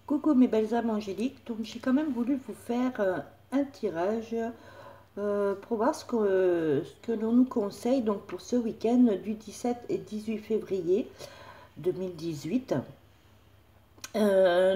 Coucou mes belles âmes angéliques, donc j'ai quand même voulu vous faire un tirage pour voir ce que l'on nous conseille donc pour ce week-end du 17 et 18 février 2018. À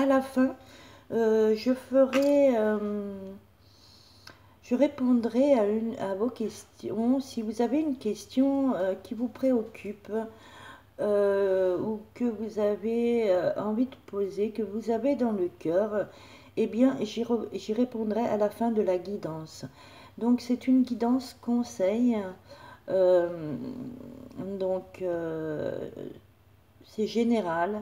la fin, je répondrai à vos questions. Si vous avez une question qui vous préoccupe, ou que vous avez envie de poser, que vous avez dans le cœur, eh bien, j'y répondrai à la fin de la guidance. Donc, c'est une guidance conseil. euh, donc, c'est général.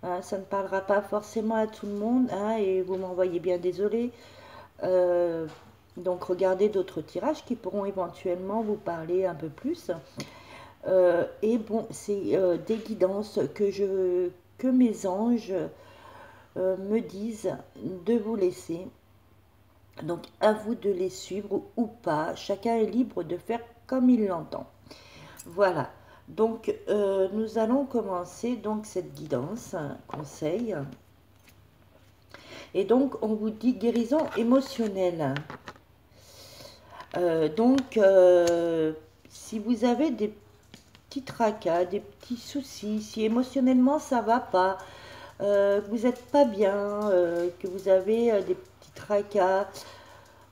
Hein, ça ne parlera pas forcément à tout le monde. Hein, et vous m'envoyez bien désolé. Euh, donc, regardez d'autres tirages qui pourront éventuellement vous parler un peu plus. Et bon, c'est des guidances que mes anges me disent de vous laisser. Donc à vous de les suivre ou pas. Chacun est libre de faire comme il l'entend. Voilà. Donc nous allons commencer donc cette guidance, conseil. Et donc on vous dit guérison émotionnelle. Si vous avez des petits tracas, des petits soucis, si émotionnellement ça va pas, que vous n'êtes pas bien, que vous avez des petits tracas,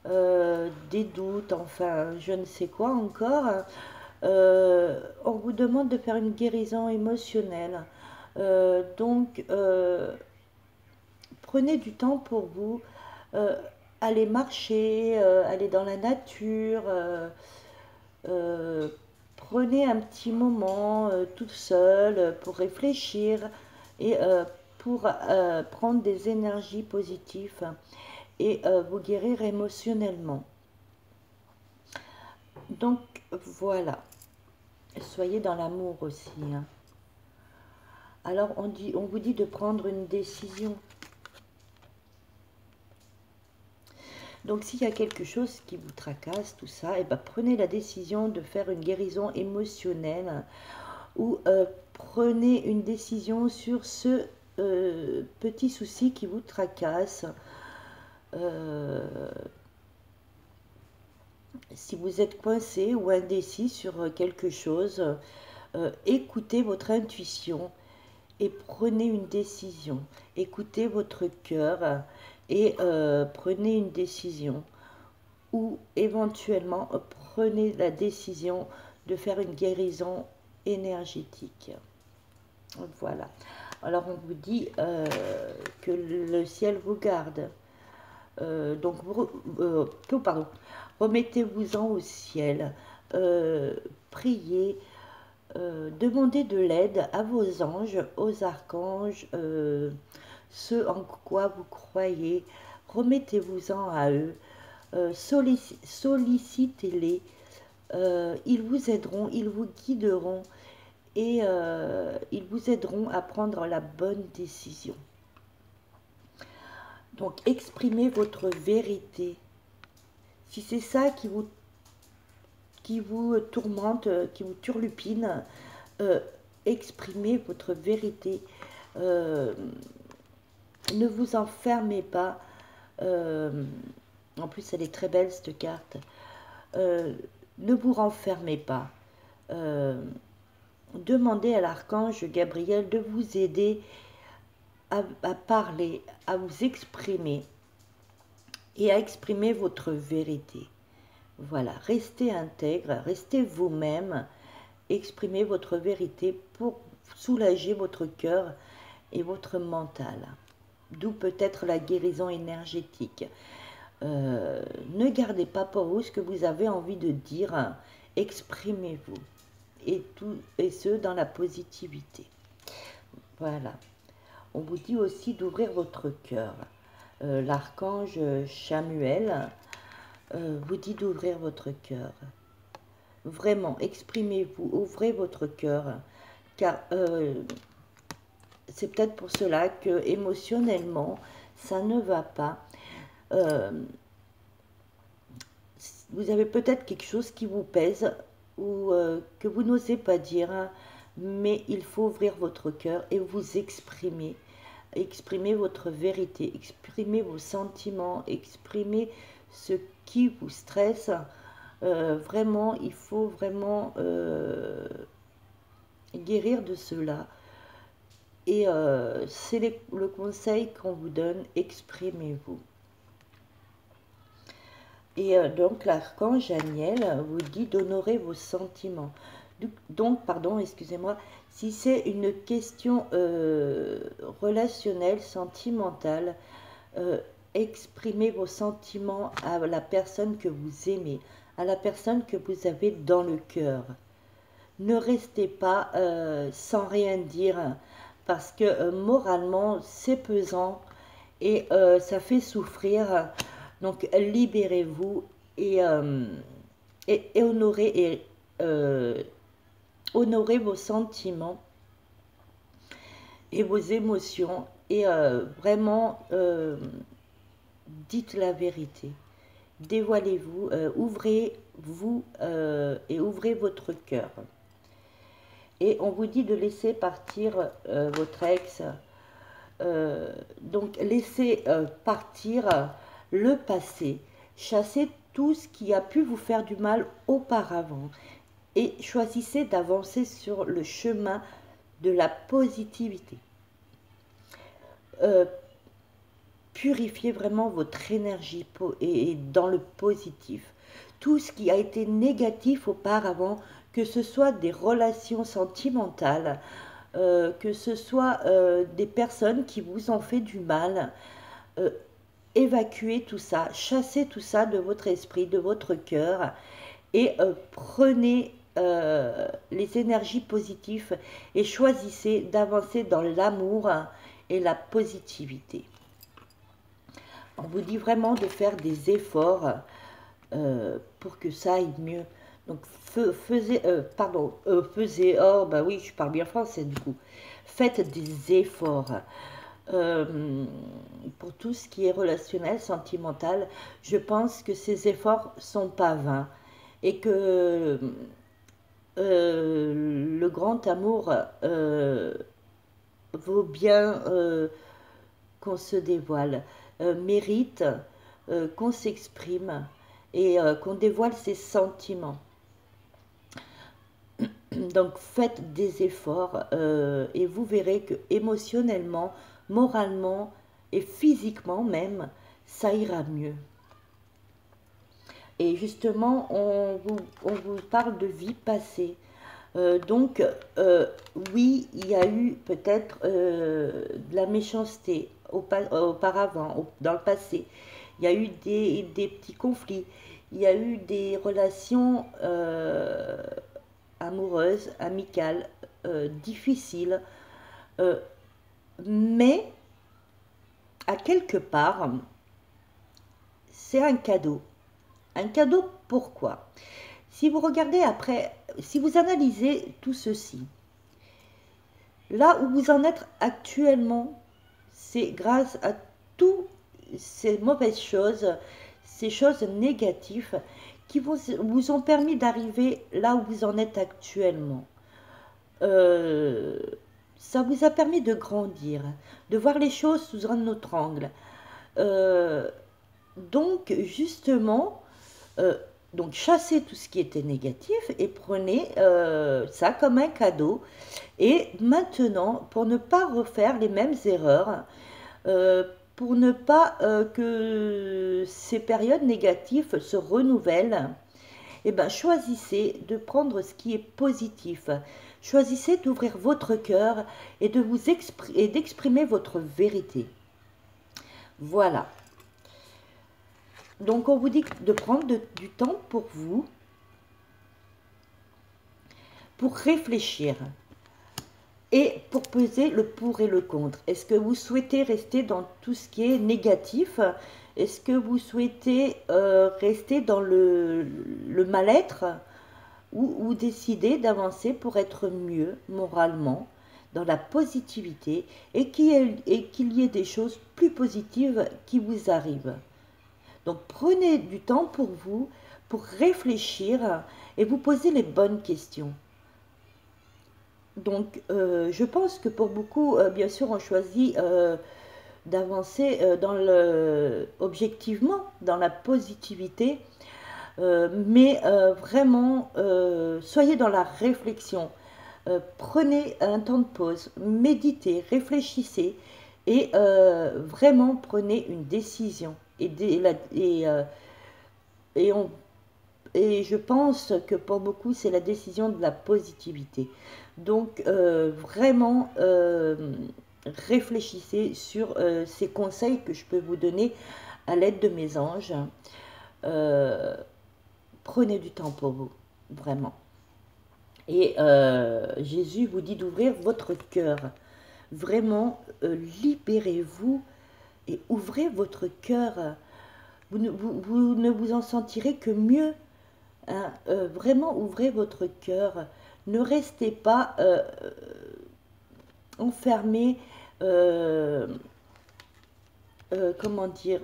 des doutes, enfin je ne sais quoi encore, on vous demande de faire une guérison émotionnelle. Prenez du temps pour vous, euh, allez marcher, allez dans la nature, euh, prenez un petit moment toute seule pour réfléchir et pour prendre des énergies positives et vous guérir émotionnellement. Donc voilà, soyez dans l'amour aussi. Hein. Alors on vous dit de prendre une décision. Donc s'il y a quelque chose qui vous tracasse, tout ça, et ben, prenez la décision de faire une guérison émotionnelle ou prenez une décision sur ce petit souci qui vous tracasse. Si vous êtes coincé ou indécis sur quelque chose, écoutez votre intuition et prenez une décision. Écoutez votre cœur et prenez une décision. Ou éventuellement, prenez la décision de faire une guérison énergétique. Voilà. Alors on vous dit que le ciel vous garde. Pardon, remettez-vous-en au ciel, priez, demandez de l'aide à vos anges, aux archanges, ceux en quoi vous croyez, remettez-vous-en à eux, sollicitez-les, ils vous aideront, ils vous guideront et ils vous aideront à prendre la bonne décision. Donc exprimez votre vérité. Si c'est ça qui vous tourmente, qui vous turlupine, euh, exprimez votre vérité. Euh, ne vous enfermez pas. En plus, elle est très belle cette carte. Ne vous renfermez pas. Demandez à l'archange Gabriel de vous aider à parler, à vous exprimer et à exprimer votre vérité. Voilà, restez intègre, restez vous-même, exprimez votre vérité pour soulager votre cœur et votre mental. D'où peut-être la guérison énergétique. Ne gardez pas pour vous ce que vous avez envie de dire, exprimez-vous. Et ce, dans la positivité. Voilà. On vous dit aussi d'ouvrir votre cœur. L'archange Chamuel vous dit d'ouvrir votre cœur. Vraiment, exprimez-vous, ouvrez votre cœur, car c'est peut-être pour cela que émotionnellement, ça ne va pas. Vous avez peut-être quelque chose qui vous pèse ou que vous n'osez pas dire, hein, mais il faut ouvrir votre cœur et vous exprimer. exprimez votre vérité, exprimez vos sentiments, exprimez ce qui vous stresse. Vraiment, il faut vraiment guérir de cela. Et c'est le conseil qu'on vous donne, exprimez-vous. Et donc l'archange Daniel vous dit d'honorer vos sentiments. Donc, pardon, excusez-moi, si c'est une question relationnelle, sentimentale, exprimez vos sentiments à la personne que vous aimez, à la personne que vous avez dans le cœur. Ne restez pas sans rien dire, parce que moralement, c'est pesant et ça fait souffrir. Donc, libérez-vous et, honorez, honorez vos sentiments et vos émotions et vraiment dites la vérité. Dévoilez-vous, ouvrez-vous et ouvrez votre cœur. Et on vous dit de laisser partir votre ex. Donc, laissez partir le passé. Chassez tout ce qui a pu vous faire du mal auparavant. Et choisissez d'avancer sur le chemin de la positivité. Purifiez vraiment votre énergie et dans le positif. Tout ce qui a été négatif auparavant, que ce soit des relations sentimentales, que ce soit des personnes qui vous ont fait du mal, évacuez tout ça, chassez tout ça de votre esprit, de votre cœur et prenez les énergies positives et choisissez d'avancer dans l'amour et la positivité. On vous dit vraiment de faire des efforts pour que ça aille mieux. Donc, faisez, oh, bah oui, je parle bien français du coup. Faites des efforts pour tout ce qui est relationnel, sentimental. Je pense que ces efforts sont pas vains et que le grand amour vaut bien qu'on se dévoile, mérite qu'on s'exprime et qu'on dévoile ses sentiments. Donc faites des efforts et vous verrez que émotionnellement, moralement et physiquement même, ça ira mieux. Et justement, on vous parle de vie passée. Donc, oui, il y a eu peut-être de la méchanceté auparavant, dans le passé. Il y a eu des petits conflits. Il y a eu des relations amoureuses, amicales, difficiles. Mais, à quelque part, c'est un cadeau. Un cadeau, pourquoi? Si vous regardez après, si vous analysez tout ceci, là où vous en êtes actuellement, c'est grâce à toutes ces mauvaises choses, ces choses négatives qui vous ont permis d'arriver là où vous en êtes actuellement. Ça vous a permis de grandir, de voir les choses sous un autre angle. Donc, justement, donc chassez tout ce qui était négatif et prenez ça comme un cadeau. Et maintenant, pour ne pas refaire les mêmes erreurs, pour ne pas que ces périodes négatives se renouvellent, eh ben, choisissez de prendre ce qui est positif. Choisissez d'ouvrir votre cœur et d'exprimer votre vérité. Voilà. Donc, on vous dit de prendre du temps pour vous, pour réfléchir et pour peser le pour et le contre. Est-ce que vous souhaitez rester dans tout ce qui est négatif? Est-ce que vous souhaitez rester dans le mal-être ou décider d'avancer pour être mieux moralement, dans la positivité et qu'il y ait des choses plus positives qui vous arrivent? Donc prenez du temps pour vous, pour réfléchir et vous poser les bonnes questions. Donc, je pense que pour beaucoup, bien sûr, on choisit d'avancer objectivement, dans la positivité, mais vraiment, soyez dans la réflexion. Prenez un temps de pause, méditez, réfléchissez et vraiment prenez une décision. Et, on, et je pense que pour beaucoup, c'est la décision de la positivité. Donc, vraiment, réfléchissez sur ces conseils que je peux vous donner à l'aide de mes anges. Euh, Prenez du temps pour vous, vraiment. Et Jésus vous dit d'ouvrir votre cœur. Vraiment, libérez-vous et ouvrez votre cœur. Vous ne vous en sentirez que mieux. Hein. Vraiment, ouvrez votre cœur. Ne restez pas enfermé, comment dire,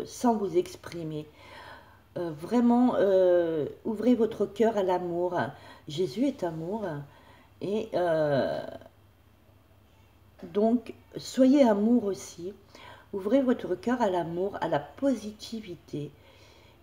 sans vous exprimer. Vraiment, ouvrez votre cœur à l'amour. Jésus est amour. Et donc, soyez amour aussi. Ouvrez votre cœur à l'amour, à la positivité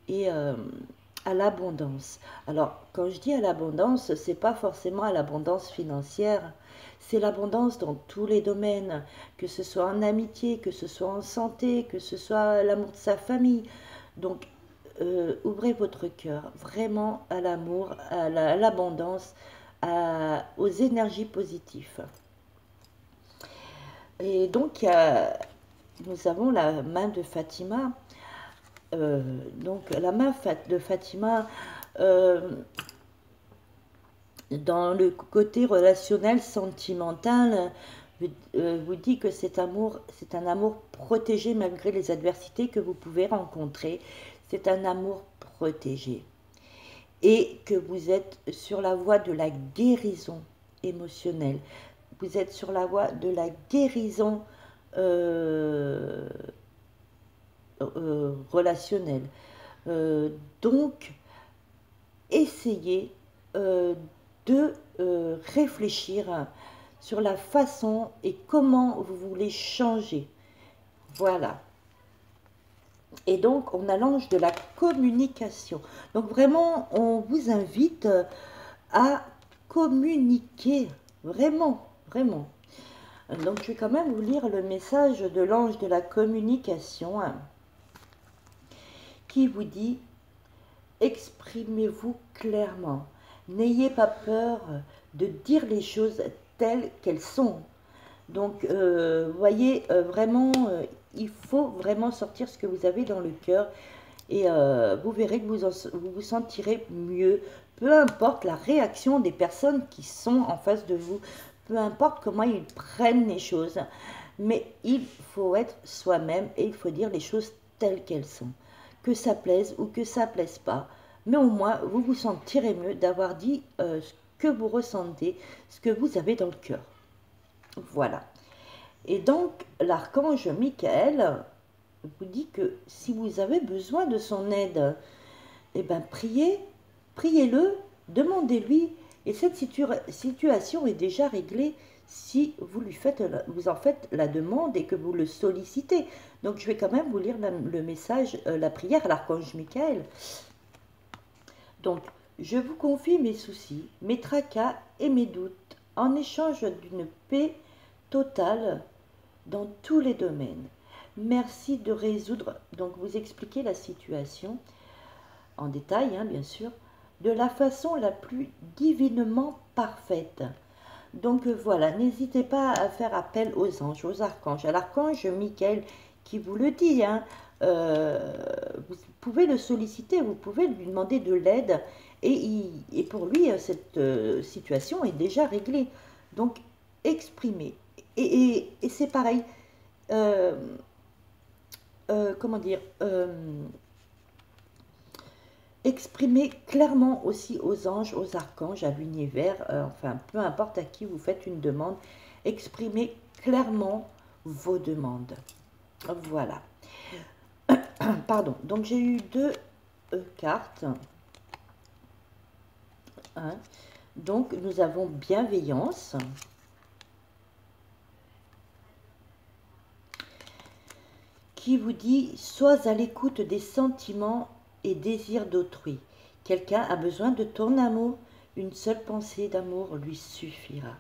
et à l'abondance. Alors, quand je dis à l'abondance, c'est pas forcément à l'abondance financière. C'est l'abondance dans tous les domaines, que ce soit en amitié, que ce soit en santé, que ce soit l'amour de sa famille. Donc, ouvrez votre cœur vraiment à l'amour, à l'abondance, aux énergies positives. Et donc, nous avons la main de Fatima. Donc, la main de Fatima, dans le côté relationnel, sentimental, vous dit que c'est un amour protégé malgré les adversités que vous pouvez rencontrer. C'est un amour protégé. Et que vous êtes sur la voie de la guérison émotionnelle. Vous êtes sur la voie de la guérison relationnelle. Donc, essayez de réfléchir sur la façon et comment vous voulez changer. Voilà. Et donc, on a l'ange de la communication. Donc, vraiment, on vous invite à communiquer. Vraiment, vraiment. Donc, je vais quand même vous lire le message de l'ange de la communication qui vous dit « Exprimez-vous clairement. N'ayez pas peur de dire les choses telles qu'elles sont. » Donc, voyez, vraiment, il faut vraiment sortir ce que vous avez dans le cœur et vous verrez que vous vous sentirez mieux. Peu importe la réaction des personnes qui sont en face de vous, peu importe comment ils prennent les choses, mais il faut être soi-même et il faut dire les choses telles qu'elles sont. Que ça plaise ou que ça plaise pas, mais au moins vous vous sentirez mieux d'avoir dit ce que vous ressentez, ce que vous avez dans le cœur. Voilà. Et donc, l'archange Michael vous dit que si vous avez besoin de son aide, eh bien, priez-le, demandez-lui, et cette situation est déjà réglée si vous en faites la demande et que vous le sollicitez. Donc, je vais quand même vous lire le message, la prière à l'archange Michael. Donc, je vous confie mes soucis, mes tracas et mes doutes en échange d'une paix totale dans tous les domaines. Merci de résoudre, donc vous expliquez la situation en détail, hein, bien sûr, de la façon la plus divinement parfaite. Donc voilà, n'hésitez pas à faire appel aux anges, aux archanges, à l'archange Michael qui vous le dit. Hein, vous pouvez le solliciter, vous pouvez lui demander de l'aide et pour lui, cette situation est déjà réglée. Donc exprimez. Et c'est pareil. Comment dire, exprimez clairement aussi aux anges, aux archanges, à l'univers, enfin peu importe à qui vous faites une demande, exprimez clairement vos demandes. Voilà. Pardon, donc j'ai eu deux cartes. Hein. Donc, nous avons bienveillance. Qui vous dit, sois à l'écoute des sentiments et désirs d'autrui. Quelqu'un a besoin de ton amour. Une seule pensée d'amour lui suffira.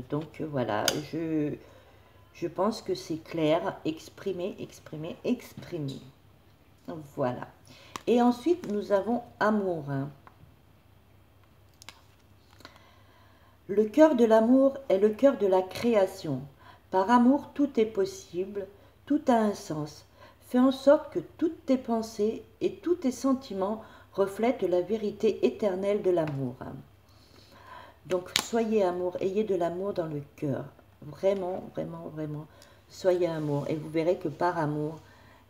Donc voilà, je pense que c'est clair. Exprimer, exprimer, exprimer. Voilà. Et ensuite, nous avons amour. Le cœur de l'amour est le cœur de la création. Par amour, tout est possible, tout a un sens. Fais en sorte que toutes tes pensées et tous tes sentiments reflètent la vérité éternelle de l'amour. Donc, soyez amour, ayez de l'amour dans le cœur. Vraiment, vraiment, vraiment, soyez amour. Et vous verrez que par amour,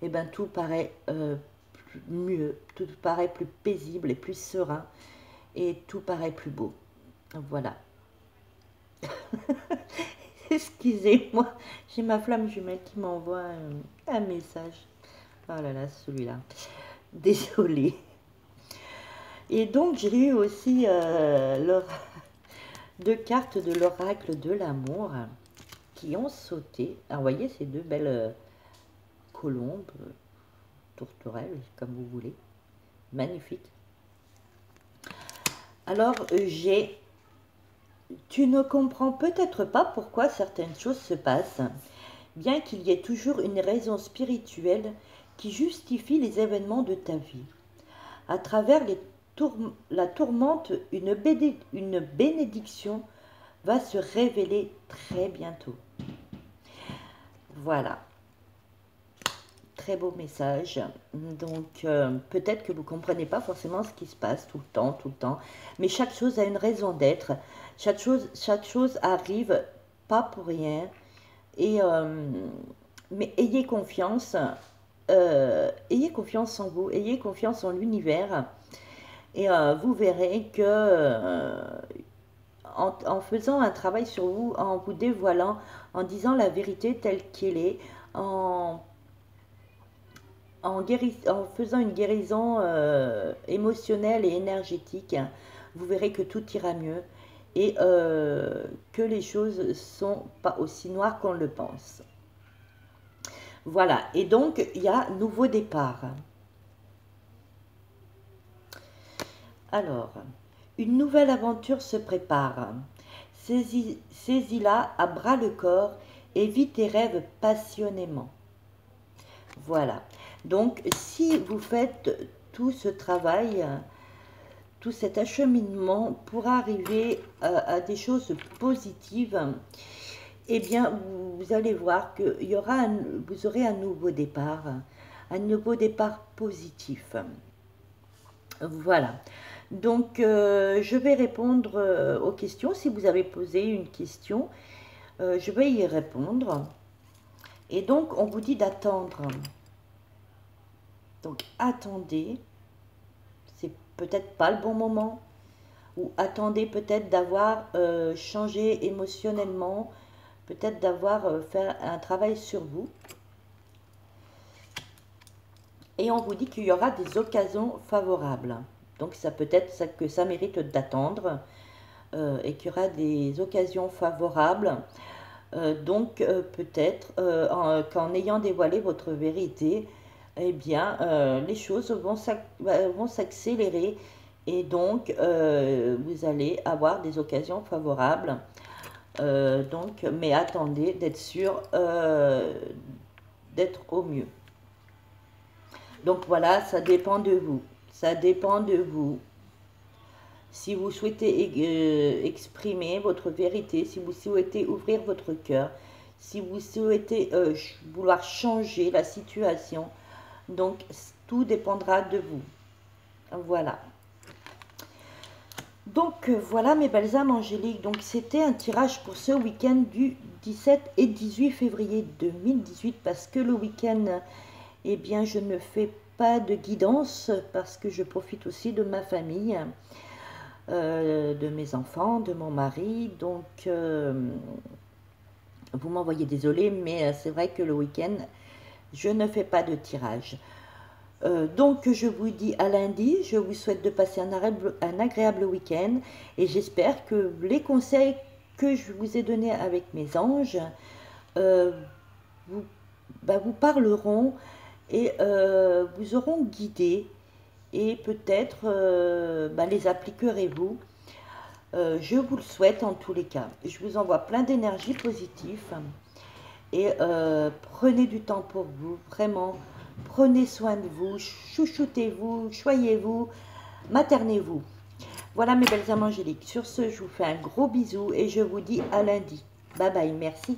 eh ben, tout paraît mieux, tout paraît plus paisible et plus serein, et tout paraît plus beau. Voilà. Excusez-moi, j'ai ma flamme jumelle qui m'envoie un message. Oh là là, celui-là. Désolée. Et donc, j'ai eu aussi deux cartes de l'oracle de l'amour qui ont sauté. Alors, vous voyez ces deux belles colombes, tourterelles, comme vous voulez. Magnifique. Alors, j'ai... Tu ne comprends peut-être pas pourquoi certaines choses se passent, bien qu'il y ait toujours une raison spirituelle qui justifie les événements de ta vie. À travers la tourmente, une bénédiction va se révéler très bientôt. Voilà. Très beau message. Donc, peut-être que vous ne comprenez pas forcément ce qui se passe tout le temps. Mais chaque chose a une raison d'être. Chaque chose arrive pas pour rien. Et, mais ayez confiance en vous, ayez confiance en l'univers. Et vous verrez que en faisant un travail sur vous, en vous dévoilant, en disant la vérité telle qu'elle est, en faisant une guérison émotionnelle et énergétique, vous verrez que tout ira mieux et que les choses ne sont pas aussi noires qu'on le pense. Voilà, et donc il y a nouveau départ. Alors, une nouvelle aventure se prépare. Saisis-la à bras le corps et vis tes rêves passionnément. Voilà. Donc, si vous faites tout ce travail, tout cet acheminement pour arriver à des choses positives, eh bien, vous allez voir que vous aurez un nouveau départ positif. Voilà. Donc, je vais répondre aux questions. Si vous avez posé une question, je vais y répondre. Et donc, on vous dit d'attendre. Donc, attendez. C'est peut-être pas le bon moment. Ou attendez peut-être d'avoir changé émotionnellement. Peut-être d'avoir fait un travail sur vous. Et on vous dit qu'il y aura des occasions favorables. Donc, ça peut être que ça mérite d'attendre. Et qu'il y aura des occasions favorables. Donc, peut-être qu'en ayant dévoilé votre vérité, eh bien, les choses vont s'accélérer et donc vous allez avoir des occasions favorables. Donc, mais attendez d'être sûr d'être au mieux. Donc voilà, ça dépend de vous. Ça dépend de vous. Si vous souhaitez exprimer votre vérité, si vous souhaitez ouvrir votre cœur, si vous souhaitez vouloir changer la situation, donc tout dépendra de vous. Voilà. Donc voilà mes belles âmes angéliques. Donc c'était un tirage pour ce week-end du 17 et 18 février 2018 parce que le week-end, eh bien je ne fais pas de guidance parce que je profite aussi de ma famille. De mes enfants, de mon mari, donc vous m'envoyez désolé, mais c'est vrai que le week-end, je ne fais pas de tirage. Donc je vous dis à lundi, je vous souhaite de passer un agréable week-end et j'espère que les conseils que je vous ai donnés avec mes anges euh, vous, vous parleront et vous auront guidé et peut-être les appliquerez-vous. Je vous le souhaite en tous les cas. Je vous envoie plein d'énergie positive et prenez du temps pour vous, vraiment. Prenez soin de vous, chouchoutez-vous, choyez-vous, maternez-vous. Voilà mes belles âmes angéliques. Sur ce, je vous fais un gros bisou et je vous dis à lundi. Bye bye, merci.